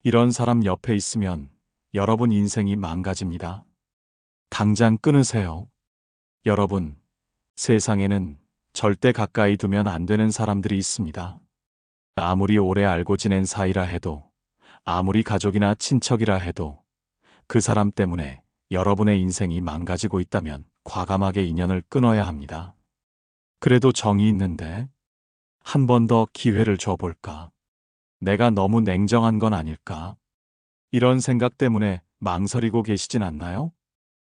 이런 사람 옆에 있으면 여러분 인생이 망가집니다. 당장 끊으세요. 여러분, 세상에는 절대 가까이 두면 안 되는 사람들이 있습니다. 아무리 오래 알고 지낸 사이라 해도, 아무리 가족이나 친척이라 해도 그 사람 때문에 여러분의 인생이 망가지고 있다면 과감하게 인연을 끊어야 합니다. 그래도 정이 있는데 한 번 더 기회를 줘볼까? 내가 너무 냉정한 건 아닐까? 이런 생각 때문에 망설이고 계시진 않나요?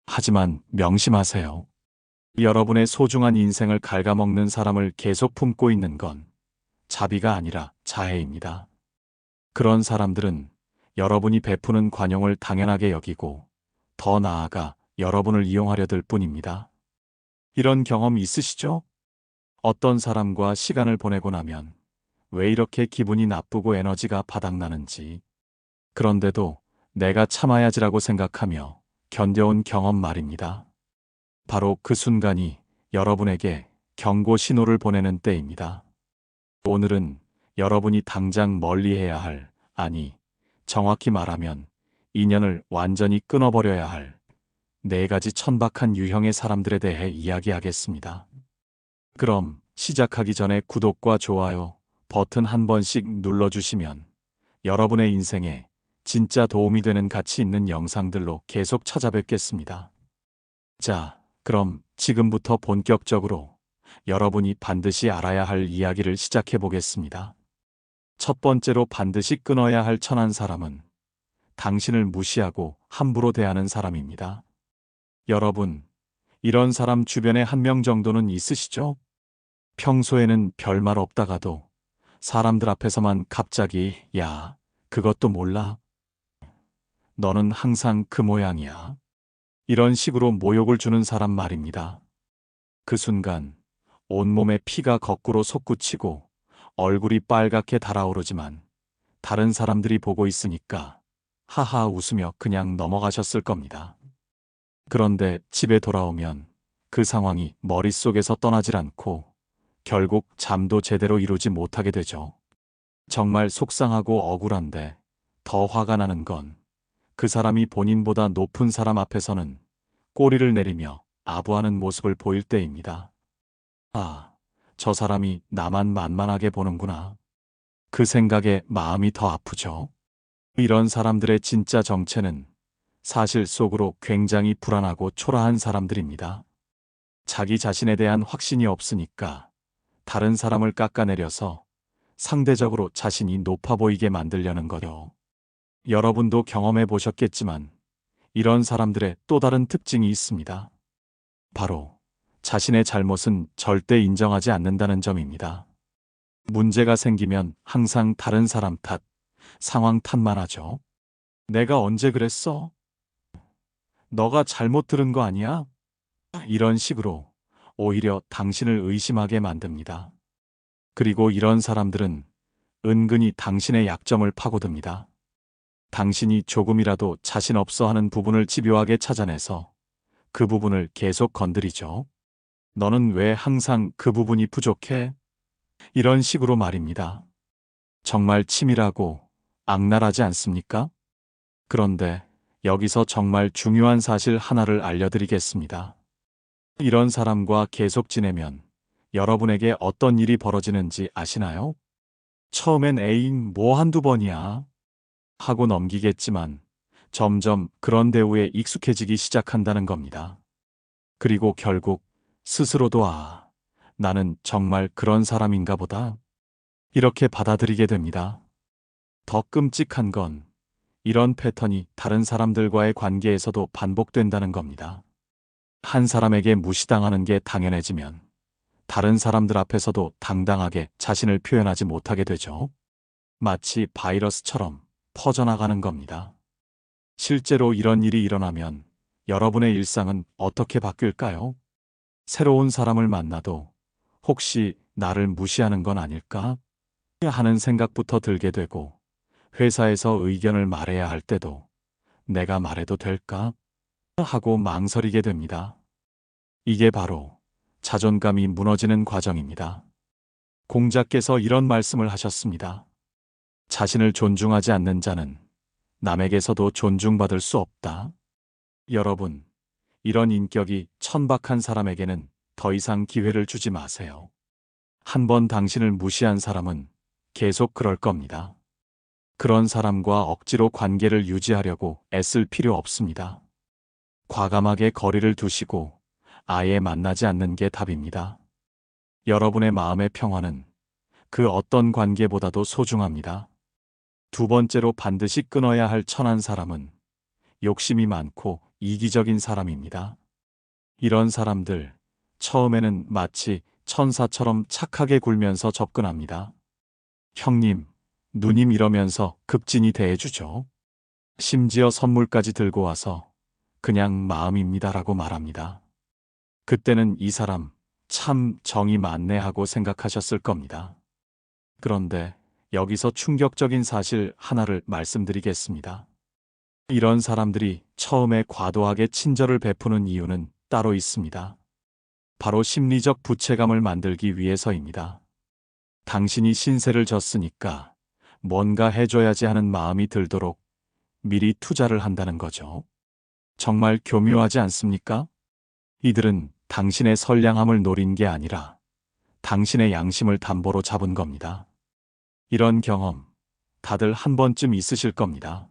하지만 명심하세요. 여러분의 소중한 인생을 갉아먹는 사람을 계속 품고 있는 건 자비가 아니라 자해입니다. 그런 사람들은 여러분이 베푸는 관용을 당연하게 여기고 더 나아가 여러분을 이용하려 들 뿐입니다. 이런 경험 있으시죠? 어떤 사람과 시간을 보내고 나면 왜 이렇게 기분이 나쁘고 에너지가 바닥나는지, 그런데도 내가 참아야지라고 생각하며 견뎌온 경험 말입니다. 바로 그 순간이 여러분에게 경고 신호를 보내는 때입니다. 오늘은 여러분이 당장 멀리해야 할, 아니, 정확히 말하면 인연을 완전히 끊어버려야 할 4가지 천박한 유형의 사람들에 대해 이야기하겠습니다. 그럼 시작하기 전에 구독과 좋아요 버튼 한 번씩 눌러주시면 여러분의 인생에 진짜 도움이 되는 가치 있는 영상들로 계속 찾아뵙겠습니다. 자, 그럼 지금부터 본격적으로 여러분이 반드시 알아야 할 이야기를 시작해 보겠습니다. 첫 번째로 반드시 끊어야 할 천한 사람은 당신을 무시하고 함부로 대하는 사람입니다. 여러분, 이런 사람 주변에 한 명 정도는 있으시죠? 평소에는 별말 없다가도 사람들 앞에서만 갑자기 야, 그것도 몰라? 너는 항상 그 모양이야. 이런 식으로 모욕을 주는 사람 말입니다. 그 순간 온몸에 피가 거꾸로 솟구치고 얼굴이 빨갛게 달아오르지만 다른 사람들이 보고 있으니까 하하 웃으며 그냥 넘어가셨을 겁니다. 그런데 집에 돌아오면 그 상황이 머릿속에서 떠나질 않고 결국 잠도 제대로 이루지 못하게 되죠. 정말 속상하고 억울한데 더 화가 나는 건 그 사람이 본인보다 높은 사람 앞에서는 꼬리를 내리며 아부하는 모습을 보일 때입니다. 아, 저 사람이 나만 만만하게 보는구나. 그 생각에 마음이 더 아프죠. 이런 사람들의 진짜 정체는 사실 속으로 굉장히 불안하고 초라한 사람들입니다. 자기 자신에 대한 확신이 없으니까 다른 사람을 깎아내려서 상대적으로 자신이 높아 보이게 만들려는 거요. 여러분도 경험해 보셨겠지만 이런 사람들의 또 다른 특징이 있습니다. 바로 자신의 잘못은 절대 인정하지 않는다는 점입니다. 문제가 생기면 항상 다른 사람 탓, 상황 탓만 하죠. 내가 언제 그랬어? 너가 잘못 들은 거 아니야? 이런 식으로 오히려 당신을 의심하게 만듭니다. 그리고 이런 사람들은 은근히 당신의 약점을 파고듭니다. 당신이 조금이라도 자신 없어 하는 부분을 집요하게 찾아내서 그 부분을 계속 건드리죠. 너는 왜 항상 그 부분이 부족해? 이런 식으로 말입니다. 정말 치밀하고 악랄하지 않습니까? 그런데 여기서 정말 중요한 사실 하나를 알려드리겠습니다. 이런 사람과 계속 지내면 여러분에게 어떤 일이 벌어지는지 아시나요? 처음엔 에잉 뭐 한두 번이야 하고 넘기겠지만 점점 그런 대우에 익숙해지기 시작한다는 겁니다. 그리고 결국 스스로도 나는 정말 그런 사람인가 보다 이렇게 받아들이게 됩니다. 더 끔찍한 건 이런 패턴이 다른 사람들과의 관계에서도 반복된다는 겁니다. 한 사람에게 무시당하는 게 당연해지면 다른 사람들 앞에서도 당당하게 자신을 표현하지 못하게 되죠. 마치 바이러스처럼 퍼져나가는 겁니다. 실제로 이런 일이 일어나면 여러분의 일상은 어떻게 바뀔까요? 새로운 사람을 만나도 혹시 나를 무시하는 건 아닐까? 하는 생각부터 들게 되고 회사에서 의견을 말해야 할 때도 내가 말해도 될까? 하고 망설이게 됩니다. 이게 바로 자존감이 무너지는 과정입니다. 공자께서 이런 말씀을 하셨습니다. 자신을 존중하지 않는 자는 남에게서도 존중받을 수 없다. 여러분, 이런 인격이 천박한 사람에게는 더 이상 기회를 주지 마세요. 한 번 당신을 무시한 사람은 계속 그럴 겁니다. 그런 사람과 억지로 관계를 유지하려고 애쓸 필요 없습니다. 과감하게 거리를 두시고 아예 만나지 않는 게 답입니다. 여러분의 마음의 평화는 그 어떤 관계보다도 소중합니다. 두 번째로 반드시 끊어야 할 천한 사람은 욕심이 많고 이기적인 사람입니다. 이런 사람들, 처음에는 마치 천사처럼 착하게 굴면서 접근합니다. 형님, 누님 이러면서 급진이 대해주죠. 심지어 선물까지 들고 와서 그냥 마음입니다라고 말합니다. 그때는 이 사람 참 정이 많네 하고 생각하셨을 겁니다. 그런데 여기서 충격적인 사실 하나를 말씀드리겠습니다. 이런 사람들이 처음에 과도하게 친절을 베푸는 이유는 따로 있습니다. 바로 심리적 부채감을 만들기 위해서입니다. 당신이 신세를 졌으니까 뭔가 해줘야지 하는 마음이 들도록 미리 투자를 한다는 거죠. 정말 교묘하지 않습니까? 이들은 당신의 선량함을 노린 게 아니라 당신의 양심을 담보로 잡은 겁니다. 이런 경험 다들 한 번쯤 있으실 겁니다.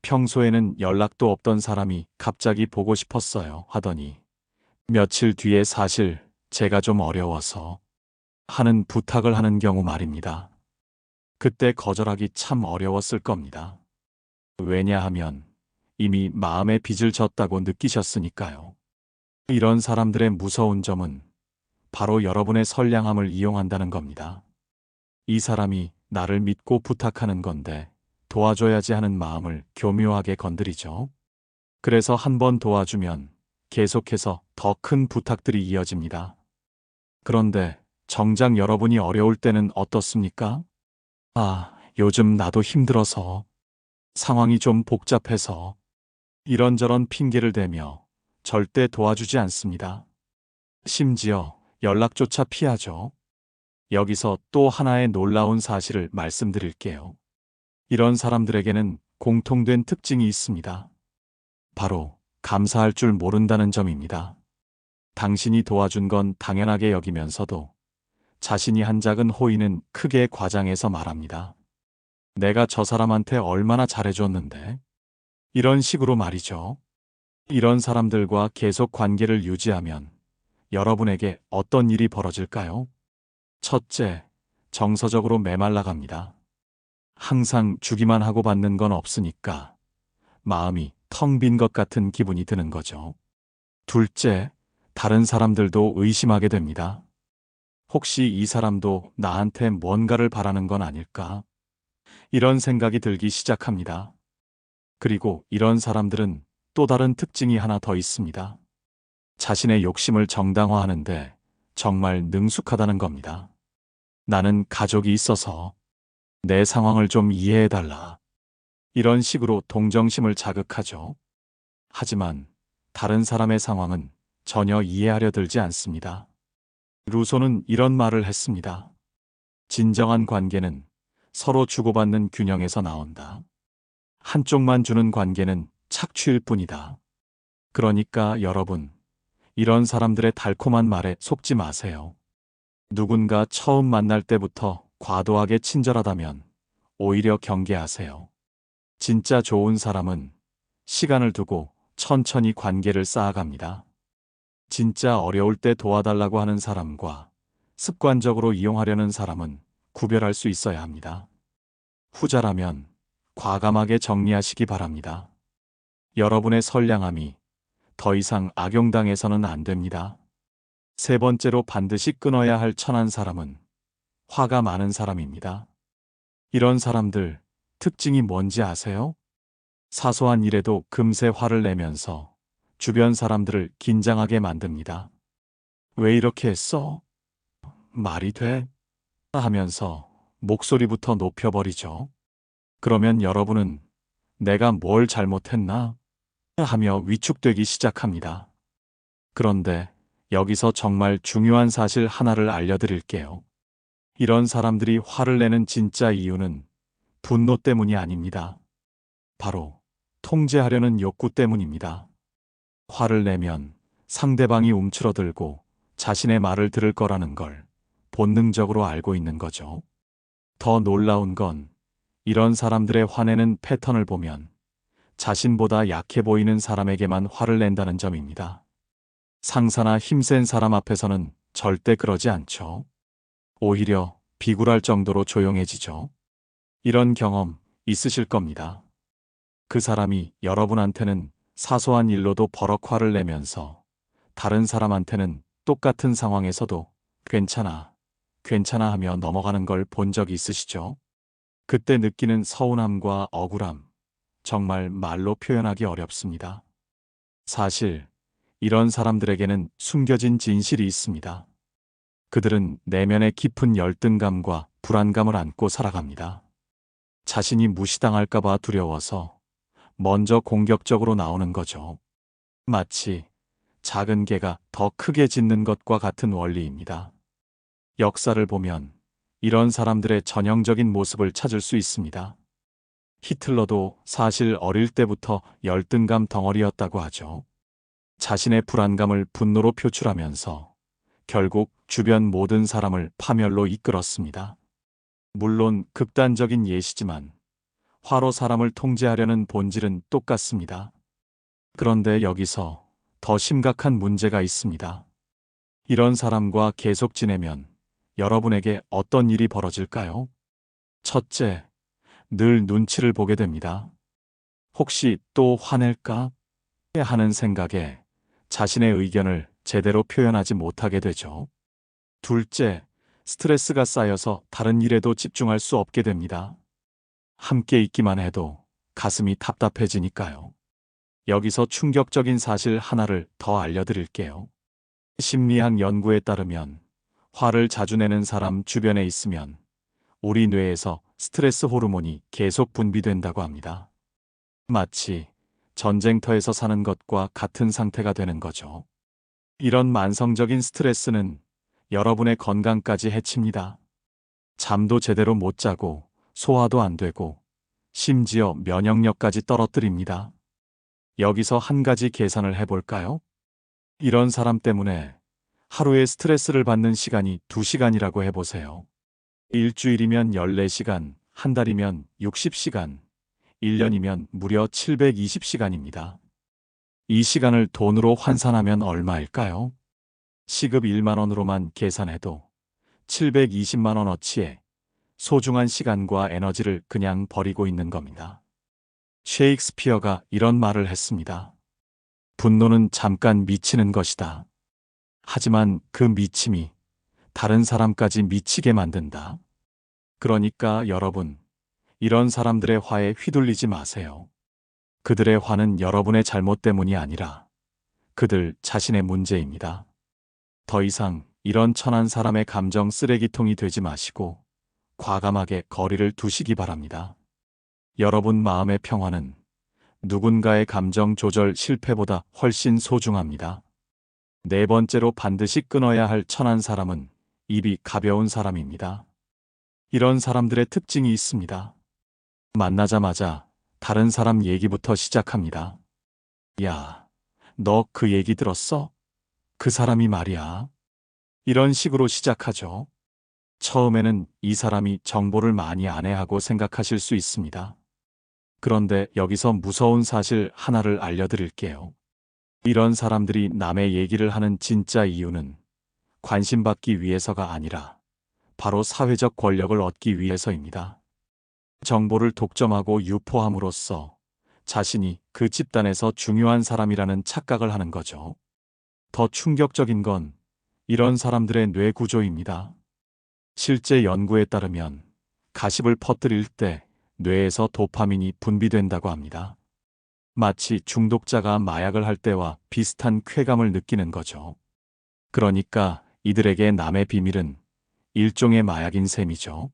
평소에는 연락도 없던 사람이 갑자기 보고 싶었어요 하더니 며칠 뒤에 사실 제가 좀 어려워서 하는 부탁을 하는 경우 말입니다. 그때 거절하기 참 어려웠을 겁니다. 왜냐하면 이미 마음의 빚을 졌다고 느끼셨으니까요. 이런 사람들의 무서운 점은 바로 여러분의 선량함을 이용한다는 겁니다. 이 사람이 나를 믿고 부탁하는 건데 도와줘야지 하는 마음을 교묘하게 건드리죠. 그래서 한 번 도와주면 계속해서 더 큰 부탁들이 이어집니다. 그런데 정작 여러분이 어려울 때는 어떻습니까? 아, 요즘 나도 힘들어서, 상황이 좀 복잡해서, 이런저런 핑계를 대며 절대 도와주지 않습니다. 심지어 연락조차 피하죠. 여기서 또 하나의 놀라운 사실을 말씀드릴게요. 이런 사람들에게는 공통된 특징이 있습니다. 바로 감사할 줄 모른다는 점입니다. 당신이 도와준 건 당연하게 여기면서도 자신이 한 작은 호의는 크게 과장해서 말합니다. 내가 저 사람한테 얼마나 잘해줬는데. 이런 식으로 말이죠. 이런 사람들과 계속 관계를 유지하면 여러분에게 어떤 일이 벌어질까요? 첫째, 정서적으로 메말라갑니다. 항상 주기만 하고 받는 건 없으니까 마음이 텅 빈 것 같은 기분이 드는 거죠. 둘째, 다른 사람들도 의심하게 됩니다. 혹시 이 사람도 나한테 뭔가를 바라는 건 아닐까? 이런 생각이 들기 시작합니다. 그리고 이런 사람들은 또 다른 특징이 하나 더 있습니다. 자신의 욕심을 정당화하는데 정말 능숙하다는 겁니다. 나는 가족이 있어서 내 상황을 좀 이해해달라. 이런 식으로 동정심을 자극하죠. 하지만 다른 사람의 상황은 전혀 이해하려 들지 않습니다. 루소는 이런 말을 했습니다. 진정한 관계는 서로 주고받는 균형에서 나온다. 한쪽만 주는 관계는 착취일 뿐이다. 그러니까 여러분, 이런 사람들의 달콤한 말에 속지 마세요. 누군가 처음 만날 때부터 과도하게 친절하다면 오히려 경계하세요. 진짜 좋은 사람은 시간을 두고 천천히 관계를 쌓아갑니다. 진짜 어려울 때 도와달라고 하는 사람과 습관적으로 이용하려는 사람은 구별할 수 있어야 합니다. 후자라면 과감하게 정리하시기 바랍니다. 여러분의 선량함이 더 이상 악용당해서는 안 됩니다. 세 번째로 반드시 끊어야 할 천한 사람은 화가 많은 사람입니다. 이런 사람들 특징이 뭔지 아세요? 사소한 일에도 금세 화를 내면서 주변 사람들을 긴장하게 만듭니다. 왜 이렇게 했어? 말이 돼? 하면서 목소리부터 높여버리죠. 그러면 여러분은 내가 뭘 잘못했나? 하며 위축되기 시작합니다. 그런데 여기서 정말 중요한 사실 하나를 알려드릴게요. 이런 사람들이 화를 내는 진짜 이유는 분노 때문이 아닙니다. 바로 통제하려는 욕구 때문입니다. 화를 내면 상대방이 움츠러들고 자신의 말을 들을 거라는 걸 본능적으로 알고 있는 거죠. 더 놀라운 건 이런 사람들의 화내는 패턴을 보면 자신보다 약해 보이는 사람에게만 화를 낸다는 점입니다. 상사나 힘센 사람 앞에서는 절대 그러지 않죠. 오히려 비굴할 정도로 조용해지죠. 이런 경험 있으실 겁니다. 그 사람이 여러분한테는 사소한 일로도 버럭 화를 내면서 다른 사람한테는 똑같은 상황에서도 괜찮아, 괜찮아 하며 넘어가는 걸 본 적 있으시죠? 그때 느끼는 서운함과 억울함, 정말 말로 표현하기 어렵습니다. 사실 이런 사람들에게는 숨겨진 진실이 있습니다. 그들은 내면의 깊은 열등감과 불안감을 안고 살아갑니다. 자신이 무시당할까봐 두려워서 먼저 공격적으로 나오는 거죠. 마치 작은 개가 더 크게 짖는 것과 같은 원리입니다. 역사를 보면 이런 사람들의 전형적인 모습을 찾을 수 있습니다. 히틀러도 사실 어릴 때부터 열등감 덩어리였다고 하죠. 자신의 불안감을 분노로 표출하면서 결국 주변 모든 사람을 파멸로 이끌었습니다. 물론 극단적인 예시지만 화로 사람을 통제하려는 본질은 똑같습니다. 그런데 여기서 더 심각한 문제가 있습니다. 이런 사람과 계속 지내면 여러분에게 어떤 일이 벌어질까요? 첫째, 늘 눈치를 보게 됩니다. 혹시 또 화낼까? 하는 생각에 자신의 의견을 제대로 표현하지 못하게 되죠. 둘째, 스트레스가 쌓여서 다른 일에도 집중할 수 없게 됩니다. 함께 있기만 해도 가슴이 답답해지니까요. 여기서 충격적인 사실 하나를 더 알려드릴게요. 심리학 연구에 따르면 화를 자주 내는 사람 주변에 있으면 우리 뇌에서 스트레스 호르몬이 계속 분비된다고 합니다. 마치 전쟁터에서 사는 것과 같은 상태가 되는 거죠. 이런 만성적인 스트레스는 여러분의 건강까지 해칩니다. 잠도 제대로 못 자고 소화도 안 되고 심지어 면역력까지 떨어뜨립니다. 여기서 한 가지 계산을 해볼까요? 이런 사람 때문에 하루에 스트레스를 받는 시간이 2시간이라고 해보세요. 일주일이면 14시간, 한 달이면 60시간, 1년이면 무려 720시간입니다. 이 시간을 돈으로 환산하면 얼마일까요? 시급 1만 원으로만 계산해도 720만 원어치의 소중한 시간과 에너지를 그냥 버리고 있는 겁니다. 셰익스피어가 이런 말을 했습니다. 분노는 잠깐 미치는 것이다. 하지만 그 미침이 다른 사람까지 미치게 만든다. 그러니까 여러분, 이런 사람들의 화에 휘둘리지 마세요. 그들의 화는 여러분의 잘못 때문이 아니라 그들 자신의 문제입니다. 더 이상 이런 천한 사람의 감정 쓰레기통이 되지 마시고 과감하게 거리를 두시기 바랍니다. 여러분 마음의 평화는 누군가의 감정 조절 실패보다 훨씬 소중합니다. 네 번째로 반드시 끊어야 할 천한 사람은 입이 가벼운 사람입니다. 이런 사람들의 특징이 있습니다. 만나자마자 다른 사람 얘기부터 시작합니다. 야, 너 그 얘기 들었어? 그 사람이 말이야. 이런 식으로 시작하죠. 처음에는 이 사람이 정보를 많이 아네 하고 생각하실 수 있습니다. 그런데 여기서 무서운 사실 하나를 알려드릴게요. 이런 사람들이 남의 얘기를 하는 진짜 이유는 관심받기 위해서가 아니라 바로 사회적 권력을 얻기 위해서입니다. 정보를 독점하고 유포함으로써 자신이 그 집단에서 중요한 사람이라는 착각을 하는 거죠. 더 충격적인 건 이런 사람들의 뇌 구조입니다. 실제 연구에 따르면 가십을 퍼뜨릴 때 뇌에서 도파민이 분비된다고 합니다. 마치 중독자가 마약을 할 때와 비슷한 쾌감을 느끼는 거죠. 그러니까 이들에게 남의 비밀은 일종의 마약인 셈이죠.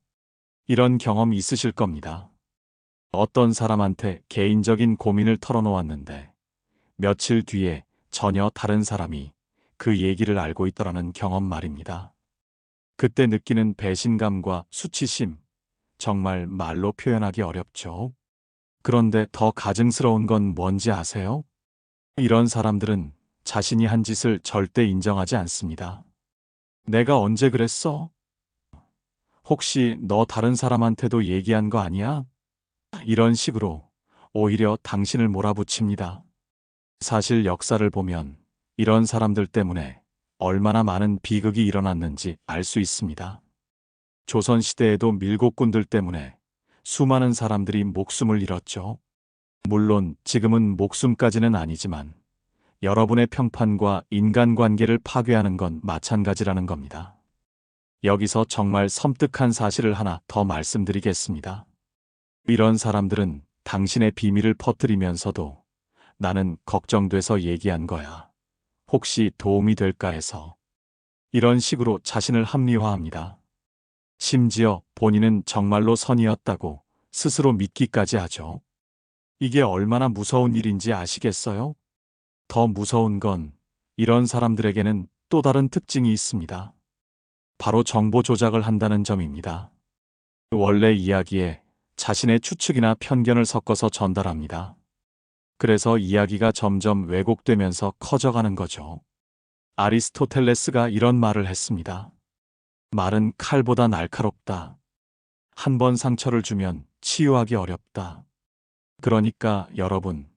이런 경험 있으실 겁니다. 어떤 사람한테 개인적인 고민을 털어놓았는데 며칠 뒤에 전혀 다른 사람이 그 얘기를 알고 있더라는 경험 말입니다. 그때 느끼는 배신감과 수치심, 정말 말로 표현하기 어렵죠. 그런데 더 가증스러운 건 뭔지 아세요? 이런 사람들은 자신이 한 짓을 절대 인정하지 않습니다. 내가 언제 그랬어? 혹시 너 다른 사람한테도 얘기한 거 아니야? 이런 식으로 오히려 당신을 몰아붙입니다. 사실 역사를 보면 이런 사람들 때문에 얼마나 많은 비극이 일어났는지 알 수 있습니다. 조선시대에도 밀고꾼들 때문에 수많은 사람들이 목숨을 잃었죠. 물론 지금은 목숨까지는 아니지만 여러분의 평판과 인간관계를 파괴하는 건 마찬가지라는 겁니다. 여기서 정말 섬뜩한 사실을 하나 더 말씀드리겠습니다. 이런 사람들은 당신의 비밀을 퍼뜨리면서도 나는 걱정돼서 얘기한 거야. 혹시 도움이 될까 해서 이런 식으로 자신을 합리화합니다. 심지어 본인은 정말로 선이었다고 스스로 믿기까지 하죠. 이게 얼마나 무서운 일인지 아시겠어요? 더 무서운 건 이런 사람들에게는 또 다른 특징이 있습니다. 바로 정보 조작을 한다는 점입니다. 원래 이야기에 자신의 추측이나 편견을 섞어서 전달합니다. 그래서 이야기가 점점 왜곡되면서 커져가는 거죠. 아리스토텔레스가 이런 말을 했습니다. 말은 칼보다 날카롭다. 한 번 상처를 주면 치유하기 어렵다. 그러니까 여러분,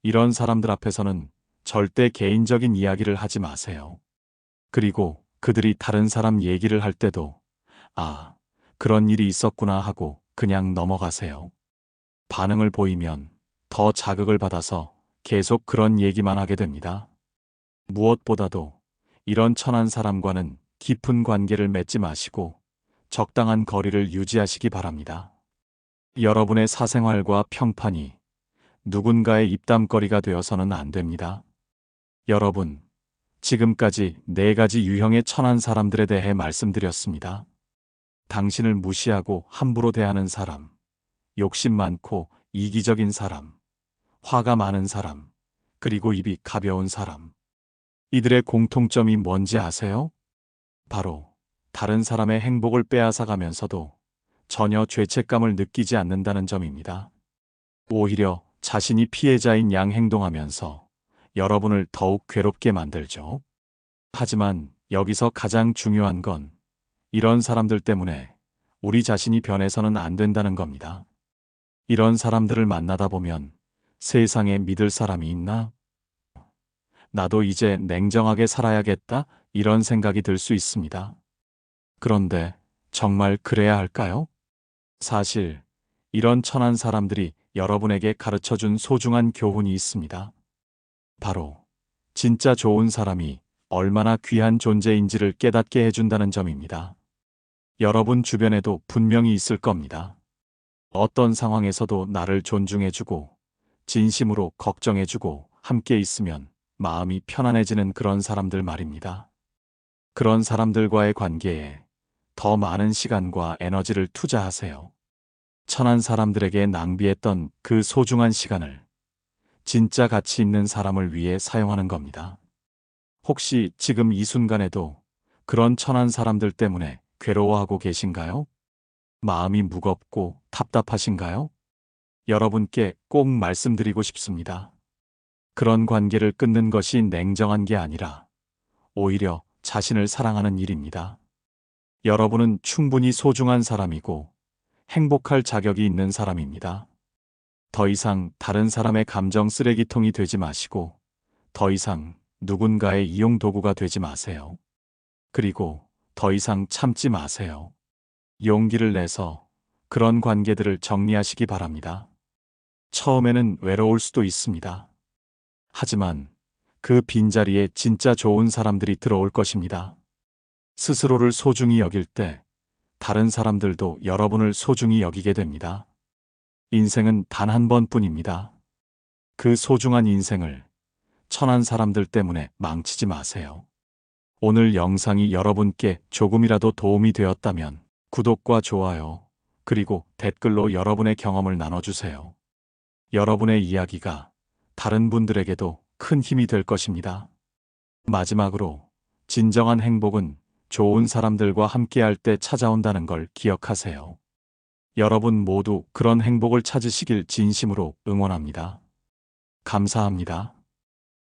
이런 사람들 앞에서는 절대 개인적인 이야기를 하지 마세요. 그리고 그들이 다른 사람 얘기를 할 때도 아, 그런 일이 있었구나 하고 그냥 넘어가세요. 반응을 보이면 더 자극을 받아서 계속 그런 얘기만 하게 됩니다. 무엇보다도 이런 천한 사람과는 깊은 관계를 맺지 마시고 적당한 거리를 유지하시기 바랍니다. 여러분의 사생활과 평판이 누군가의 입담거리가 되어서는 안 됩니다. 여러분, 지금까지 4가지 유형의 천한 사람들에 대해 말씀드렸습니다. 당신을 무시하고 함부로 대하는 사람, 욕심 많고 이기적인 사람, 화가 많은 사람, 그리고 입이 가벼운 사람. 이들의 공통점이 뭔지 아세요? 바로 다른 사람의 행복을 빼앗아가면서도 전혀 죄책감을 느끼지 않는다는 점입니다. 오히려 자신이 피해자인 양 행동하면서 여러분을 더욱 괴롭게 만들죠. 하지만 여기서 가장 중요한 건 이런 사람들 때문에 우리 자신이 변해서는 안 된다는 겁니다. 이런 사람들을 만나다 보면 세상에 믿을 사람이 있나? 나도 이제 냉정하게 살아야겠다 이런 생각이 들 수 있습니다. 그런데 정말 그래야 할까요? 사실 이런 천한 사람들이 여러분에게 가르쳐준 소중한 교훈이 있습니다. 바로 진짜 좋은 사람이 얼마나 귀한 존재인지를 깨닫게 해준다는 점입니다. 여러분 주변에도 분명히 있을 겁니다. 어떤 상황에서도 나를 존중해주고 진심으로 걱정해주고 함께 있으면 마음이 편안해지는 그런 사람들 말입니다. 그런 사람들과의 관계에 더 많은 시간과 에너지를 투자하세요. 천한 사람들에게 낭비했던 그 소중한 시간을 진짜 가치 있는 사람을 위해 사용하는 겁니다. 혹시 지금 이 순간에도 그런 천한 사람들 때문에 괴로워하고 계신가요? 마음이 무겁고 답답하신가요? 여러분께 꼭 말씀드리고 싶습니다. 그런 관계를 끊는 것이 냉정한 게 아니라 오히려 자신을 사랑하는 일입니다. 여러분은 충분히 소중한 사람이고 행복할 자격이 있는 사람입니다. 더 이상 다른 사람의 감정 쓰레기통이 되지 마시고 더 이상 누군가의 이용 도구가 되지 마세요. 그리고 더 이상 참지 마세요. 용기를 내서 그런 관계들을 정리하시기 바랍니다. 처음에는 외로울 수도 있습니다. 하지만 그 빈자리에 진짜 좋은 사람들이 들어올 것입니다. 스스로를 소중히 여길 때 다른 사람들도 여러분을 소중히 여기게 됩니다. 인생은 단 한 번뿐입니다. 그 소중한 인생을 천한 사람들 때문에 망치지 마세요. 오늘 영상이 여러분께 조금이라도 도움이 되었다면 구독과 좋아요, 그리고 댓글로 여러분의 경험을 나눠주세요. 여러분의 이야기가 다른 분들에게도 큰 힘이 될 것입니다. 마지막으로 진정한 행복은 좋은 사람들과 함께할 때 찾아온다는 걸 기억하세요. 여러분 모두 그런 행복을 찾으시길 진심으로 응원합니다. 감사합니다.